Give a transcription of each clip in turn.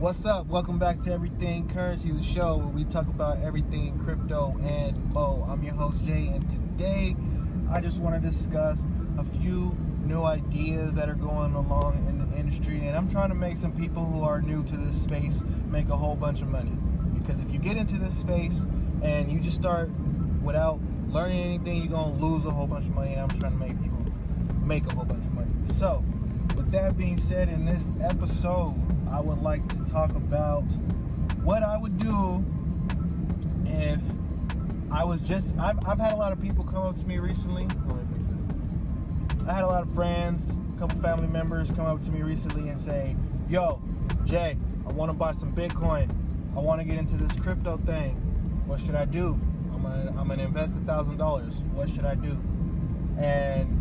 What's up? Welcome back to Everything Currency, the show where we talk about everything crypto and mo. I'm your host Jay, and today I just want to discuss a few new ideas that are going along in the industry, and I'm trying to make some people who are new to this space make a whole bunch of money. Because if you get into this space and you just start without learning anything, you're going to lose a whole bunch of money, and I'm trying to make people make a whole bunch of money. So, with that being said, in this episode, I would like to talk about what I would do if I was just... I've had a lot of people come up to me recently. Let me fix this. I had a lot of friends, a couple family members come up to me recently and say, yo, Jay, I want to buy some Bitcoin. I want to get into this crypto thing. What should I do? I'm gonna invest $1,000. What should I do? And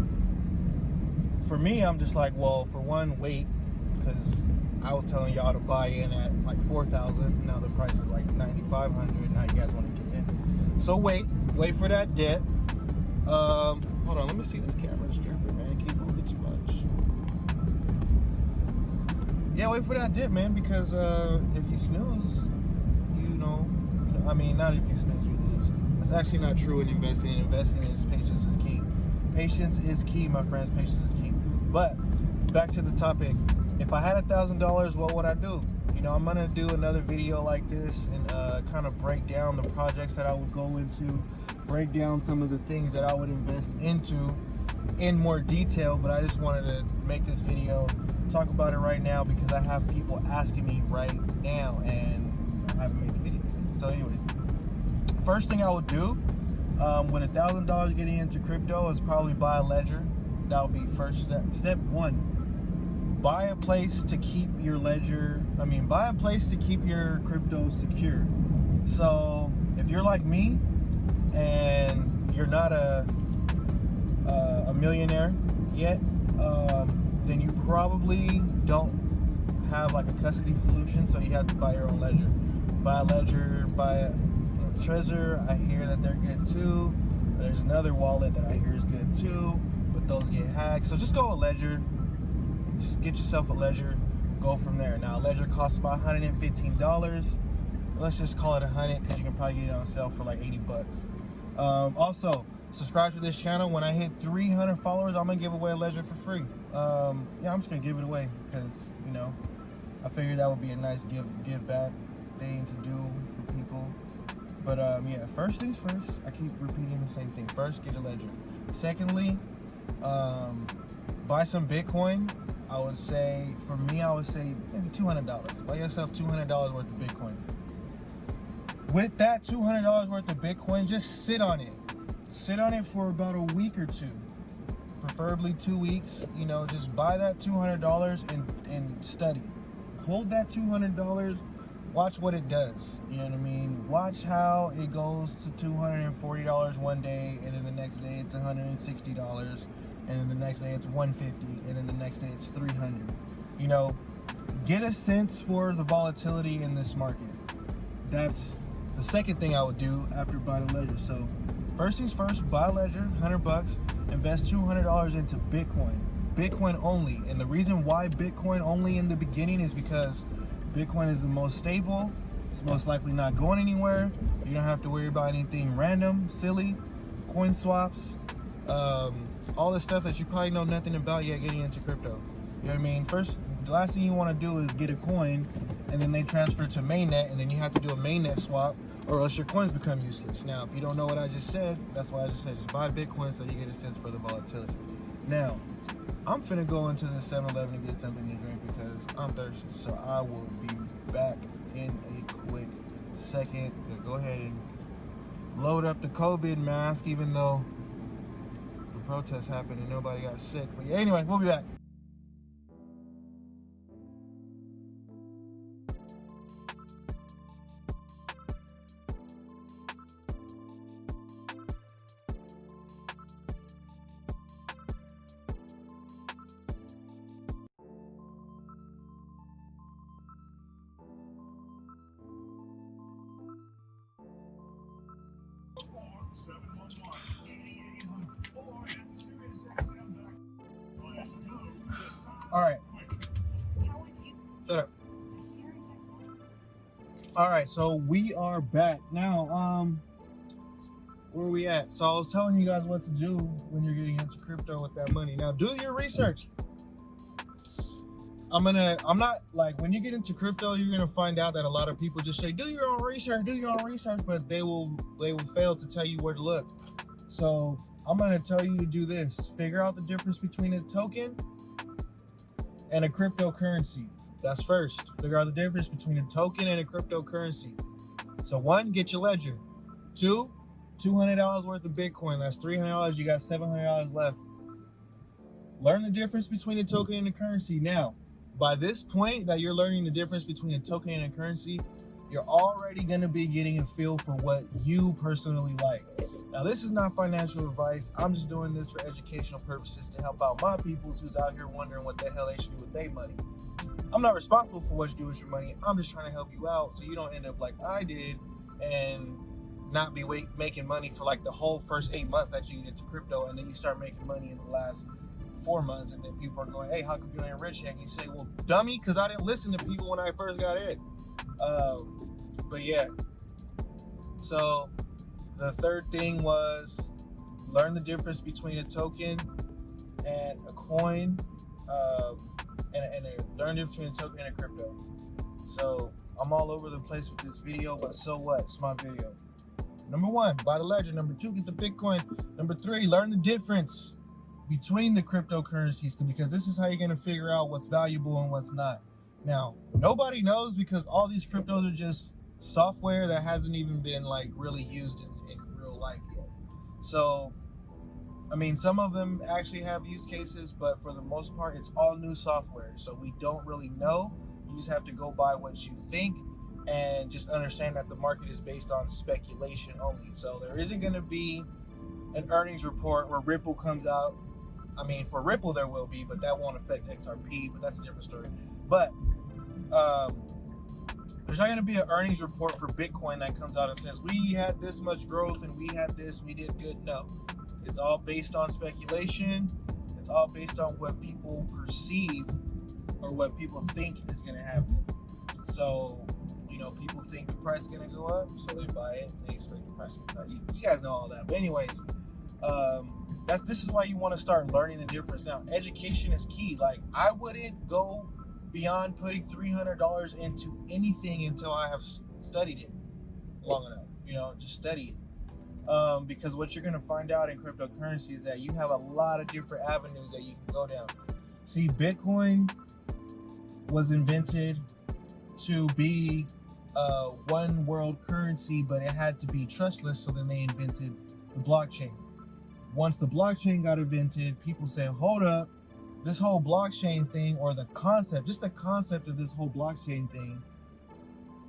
for me, I'm just like, well, for one, wait, because I was telling y'all to buy in at like 4,000. Now the price is like 9,500. Now you guys want to get in. So wait for that dip. Hold on, let me see this camera stripper, man. Keep moving too much. Yeah, wait for that dip, man, because if you snooze, not if you snooze, you lose. That's actually not true in investing. Investing is patience is key. Patience is key, my friends. Patience is key. But back to the topic. If I had $1,000, what would I do? I'm gonna do another video like this and kind of break down the projects that I would go into, break down some of the things that I would invest into in more detail. But I just wanted to make this video, talk about it right now, because I have people asking me right now and I haven't made the video yet. So anyways, first thing I would do with $1,000 getting into crypto is probably buy a ledger. That would be first step. Step one. Buy a place to keep your buy a place to keep your crypto secure. So if you're like me and you're not a millionaire yet, then you probably don't have like a custody solution, so you have to buy your own ledger. Buy a ledger, buy a Trezor. I hear that they're good too. There's another wallet that I hear is good too, but those get hacked. So just go a ledger. Just get yourself a ledger, go from there. Now, a ledger costs about $115. Let's just call it $100 because you can probably get it on sale for like $80. Also, subscribe to this channel. When I hit 300 followers, I'm gonna give away a ledger for free. I'm just gonna give it away because I figured that would be a nice give back thing to do for people. But yeah, first things first. I keep repeating the same thing. First, get a ledger. Secondly, buy some Bitcoin. I would say maybe $200. Buy yourself $200 worth of Bitcoin. With that $200 worth of Bitcoin, just sit on it. Sit on it for about a week or two, preferably 2 weeks. Just buy that $200 and study. Hold that $200. Watch what it does. You know what I mean? Watch how it goes to $240 one day, and then the next day it's $160. And then the next day it's $150, and then the next day it's $300. Get a sense for the volatility in this market. That's the second thing I would do after buying a ledger. So first things first, buy a ledger, $100, invest $200 into Bitcoin only. And the reason why Bitcoin only in the beginning is because Bitcoin is the most stable. It's most likely not going anywhere. You don't have to worry about anything random, silly, coin swaps, all the stuff that you probably know nothing about yet getting into crypto. You know what I mean? First, the last thing you want to do is get a coin and then they transfer to mainnet, and then you have to do a mainnet swap, or else your coins become useless. Now, if you don't know what I just said, that's why I just said just buy Bitcoin so you get a sense for the volatility. Now, I'm finna go into the 7-Eleven and get something to drink because I'm thirsty. So I will be back in a quick second. So go ahead and load up the COVID mask, even though protests happened and nobody got sick. But yeah, anyway, we'll be back. All right. Shut up. All right, so we are back now. Where are we at? So I was telling you guys what to do when you're getting into crypto with that money. Now, do your research. I'm not like, when you get into crypto, you're gonna find out that a lot of people just say, do your own research, but they will fail to tell you where to look. So I'm gonna tell you to do this. Figure out the difference between a token and a cryptocurrency. That's first. Figure out the difference between a token and a cryptocurrency. So one, get your ledger. Two, $200 worth of Bitcoin. That's $300. You got $700 left. Learn the difference between a token and a currency. Now, by this point that you're learning the difference between a token and a currency, you're already going to be getting a feel for what you personally like. Now, this is not financial advice. I'm just doing this for educational purposes to help out my people who's out here wondering what the hell they should do with their money. I'm not responsible for what you do with your money. I'm just trying to help you out so you don't end up like I did and not be making money for like the whole first 8 months that you get into crypto, and then you start making money in the last 4 months, and then people are going, hey, how come you ain't rich yet? And you say, well, dummy, because I didn't listen to people when I first got in. But yeah, so the third thing was learn the difference between a token and a coin, and learn the difference between a token and a crypto. So I'm all over the place with this video, but so what? It's my video. Number one, buy the ledger. Number two, get the Bitcoin. Number three, learn the difference between the cryptocurrencies, because this is how you're going to figure out what's valuable and what's not. Now, nobody knows because all these cryptos are just software that hasn't even been like really used in real life yet. So, I mean, some of them actually have use cases, but for the most part, it's all new software. So we don't really know. You just have to go by what you think and just understand that the market is based on speculation only. So there isn't going to be an earnings report where Ripple comes out. I mean, for Ripple there will be, but that won't affect XRP, but that's a different story. But there's not going to be an earnings report for Bitcoin that comes out and says, we had this much growth and we had this, we did good. No, it's all based on speculation. It's all based on what people perceive or what people think is going to happen. So, you know, people think the price is going to go up, so they buy it. They expect the price to go up. You guys know all that. But anyways, this is why you want to start learning the difference. Now, education is key. Like, I wouldn't go beyond putting $300 into anything until I have studied it long enough. You know, just study it. Because what you're going to find out in cryptocurrency is that you have a lot of different avenues that you can go down. See, Bitcoin was invented to be one world currency, but it had to be trustless, so then they invented the blockchain. Once the blockchain got invented, people said, hold up, this whole blockchain thing, or the concept of this whole blockchain thing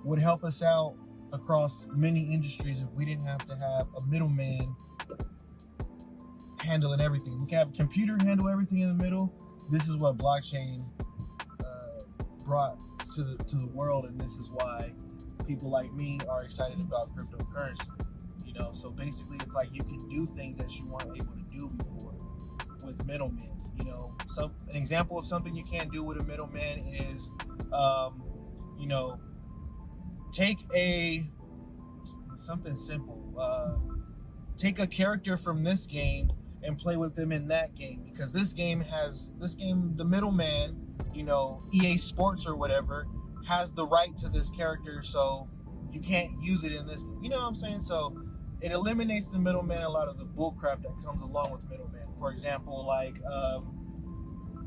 would help us out across many industries if we didn't have to have a middleman handling everything. We can have a computer handle everything in the middle. This is what blockchain brought to the world, and this is why people like me are excited about cryptocurrency. You know, so basically it's like you can do things that you weren't able to do before with middlemen. You know, an example of something you can't do with a middleman is, you know, take something simple. Take a character from this game and play with them in that game, because this game, the middleman, you know, EA Sports or whatever, has the right to this character, so you can't use it in this game. You know what I'm saying? So it eliminates the middleman, a lot of the bullcrap that comes along with middleman. For example, like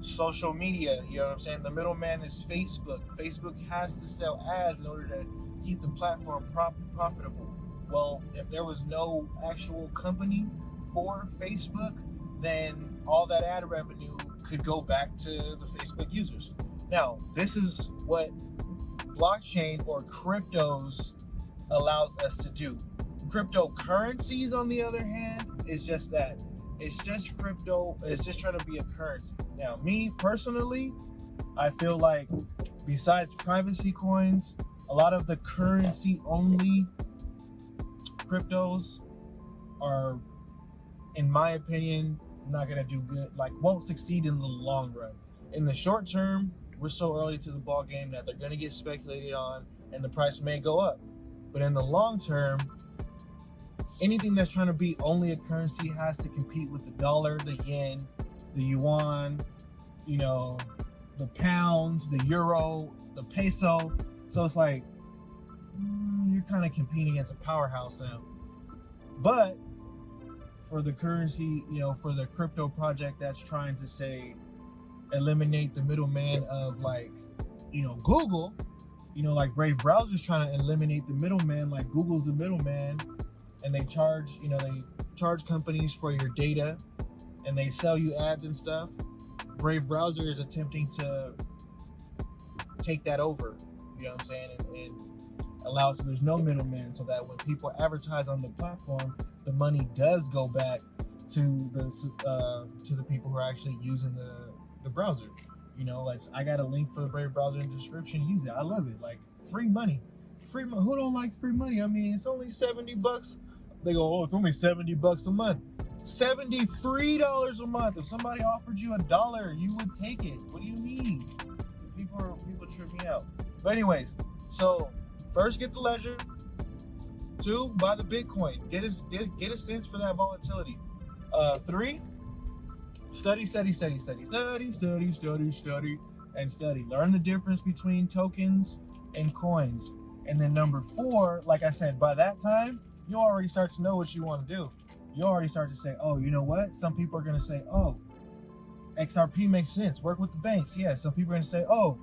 social media, you know what I'm saying? The middleman is Facebook. Facebook has to sell ads in order to keep the platform profitable. Well, if there was no actual company for Facebook, then all that ad revenue could go back to the Facebook users. Now, this is what blockchain or cryptos allows us to do. Cryptocurrencies, on the other hand, is just that. It's just crypto. It's just trying to be a currency. Now, me personally, I feel like besides privacy coins, a lot of the currency-only cryptos are, in my opinion, not going to do good, like won't succeed in the long run. In the short term, we're so early to the ball game that they're going to get speculated on and the price may go up. But in the long term, anything that's trying to be only a currency has to compete with the dollar, the yen, the yuan, you know, the pound, the euro, the peso. So it's like, you're kind of competing against a powerhouse now. But for the currency, you know, for the crypto project that's trying to say eliminate the middleman of, like, you know, Google, you know, like Brave Browser's trying to eliminate the middleman, like Google's the middleman, and they charge, you know, they charge companies for your data and they sell you ads and stuff. Brave Browser is attempting to take that over, you know what I'm saying, and allow so there's no middleman, so that when people advertise on the platform, the money does go back to the people who are actually using the browser. You know, like, I got a link for the Brave Browser in the description. Use it. I love it. Like, free money. Who don't like free money? I mean, it's only $70. They go, oh, it's only $70 a month. $73 a month. If somebody offered you $1, you would take it. What do you mean? People trip me out. But anyways, so first get the ledger. 2, buy the Bitcoin. Get a sense for that volatility. 3, study, and study. Learn the difference between tokens and coins. And then number 4, like I said, by that time, you already start to know what you want to do. You already start to say, oh, you know what? Some people are going to say, oh, XRP makes sense. Work with the banks. Yeah, some people are going to say, oh,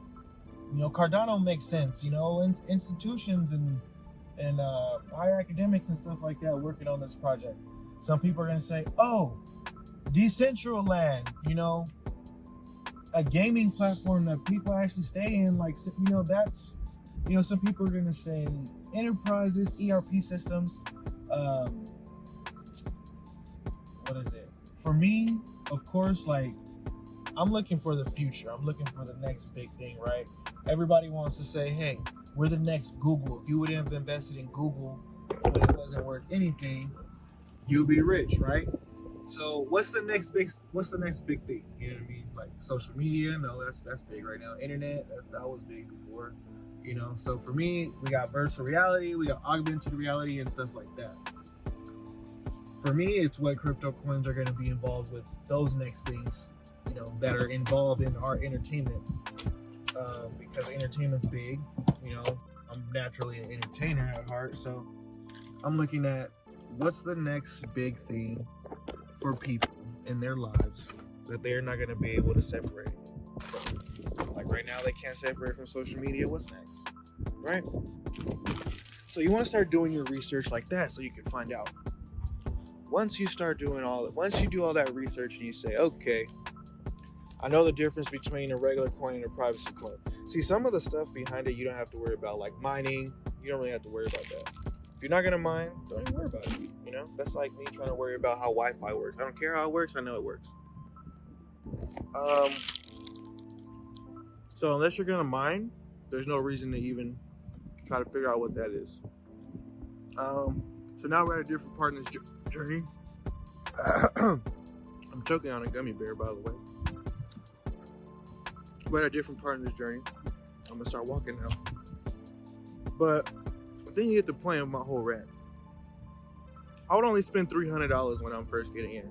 you know, Cardano makes sense. You know, institutions and higher academics and stuff like that working on this project. Some people are going to say, oh, Decentraland, you know, a gaming platform that people actually stay in, like, you know, that's, you know, some people are going to say enterprises, ERP systems. What is it? For me, of course, like, I'm looking for the future. I'm looking for the next big thing, right? Everybody wants to say, hey, we're the next Google. If you would have invested in Google when it wasn't worth anything, you'll be rich, right? So what's the next big thing? You know what I mean? Like social media, no, that's big right now. Internet, that was big before, you know. So for me, we got virtual reality, we got augmented reality and stuff like that. For me, it's what crypto coins are going to be involved with, those next things, you know, that are involved in our entertainment. Because entertainment's big, you know. I'm naturally an entertainer at heart, so I'm looking at what's the next big thing for people in their lives that they're not going to be able to separate. Like right now, they can't separate from social media. What's next, right? So you want to start doing your research like that, so you can find out. Once you do all that research and you say, okay, I know the difference between a regular coin and a privacy coin. See, some of the stuff behind it you don't have to worry about, like mining. You don't really have to worry about that. If you're not gonna mine, don't even worry about it. You know, that's like me trying to worry about how Wi-Fi works. I don't care how it works. I know it works. So unless you're gonna mine, there's no reason to even try to figure out what that is. So now we're at a different part in this journey. I'm choking on a gummy bear, by the way. We're at a different part in this journey. I'm gonna start walking now. But then you get the point of my whole rant. I would only spend $300 when I'm first getting in.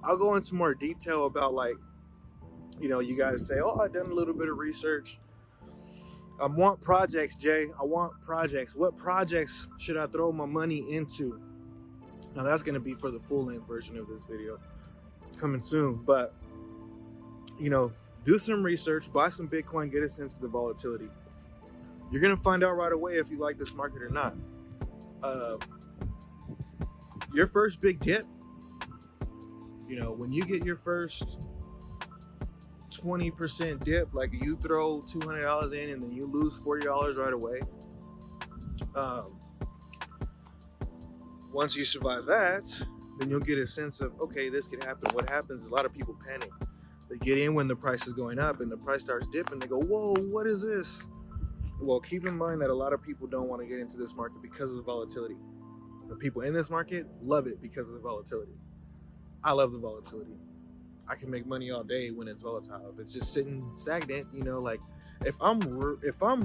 I'll go into more detail about, like, you know, you guys say, oh, I've done a little bit of research. I want projects, Jay. I want projects. What projects should I throw my money into? Now, that's going to be for the full-length version of this video. It's coming soon. But, you know, do some research. Buy some Bitcoin. Get a sense of the volatility. You're going to find out right away if you like this market or not. Your first big dip, you know, when you get your first 20% dip, like you throw $200 in and then you lose $40 right away. Once you survive that, then you'll get a sense of, okay, this could happen. What happens is a lot of people panic. They get in when the price is going up and the price starts dipping. They go, whoa, what is this? Well, keep in mind that a lot of people don't want to get into this market because of the volatility. The people in this market love it because of the volatility. I love the volatility. I can make money all day when it's volatile. If it's just sitting stagnant, you know, like if I'm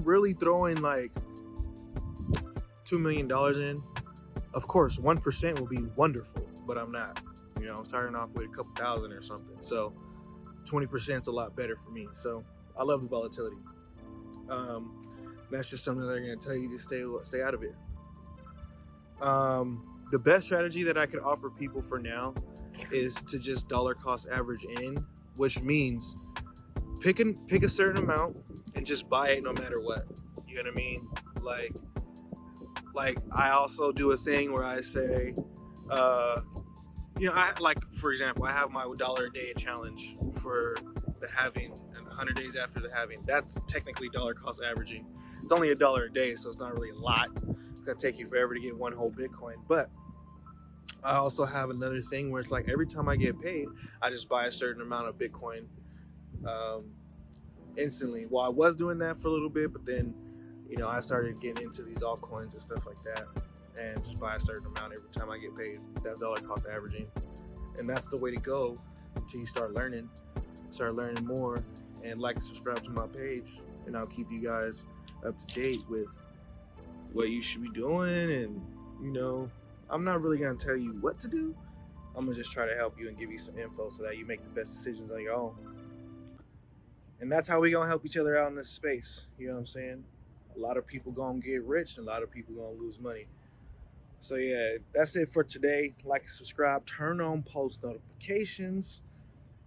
really throwing like $2 million in, of course, 1% will be wonderful, but I'm not. You know, I'm starting off with a couple thousand or something. So 20% is a lot better for me. So I love the volatility. That's just something they're going to tell you to stay out of it. The best strategy that I could offer people for now is to just dollar cost average in, which means pick a certain amount and just buy it no matter what. You know what I mean? Like I also do a thing where I say, I like, for example, I have my $1 a day challenge for the halving and 100 days after the halving. That's technically dollar cost averaging. It's only $1 a day, so it's not really a lot. It's gonna take you forever to get one whole Bitcoin. But I also have another thing where it's like every time I get paid, I just buy a certain amount of Bitcoin instantly. Well, I was doing that for a little bit, but then, I started getting into these altcoins and stuff like that, and just buy a certain amount every time I get paid. That's dollar cost averaging, and that's the way to go until you start learning more. And like and subscribe to my page, and I'll keep you guys up to date with what you should be doing. And I'm not really gonna tell you what to do. I'm gonna just try to help you and give you some info so that you make the best decisions on your own. And that's how we gonna help each other out in this space. You know what I'm saying? A lot of people gonna get rich, and a lot of people gonna lose money. So yeah, that's it for today. Like and subscribe, turn on post notifications,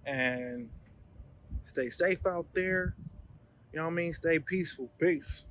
and stay safe out there. You know what I mean? Stay peaceful. Peace.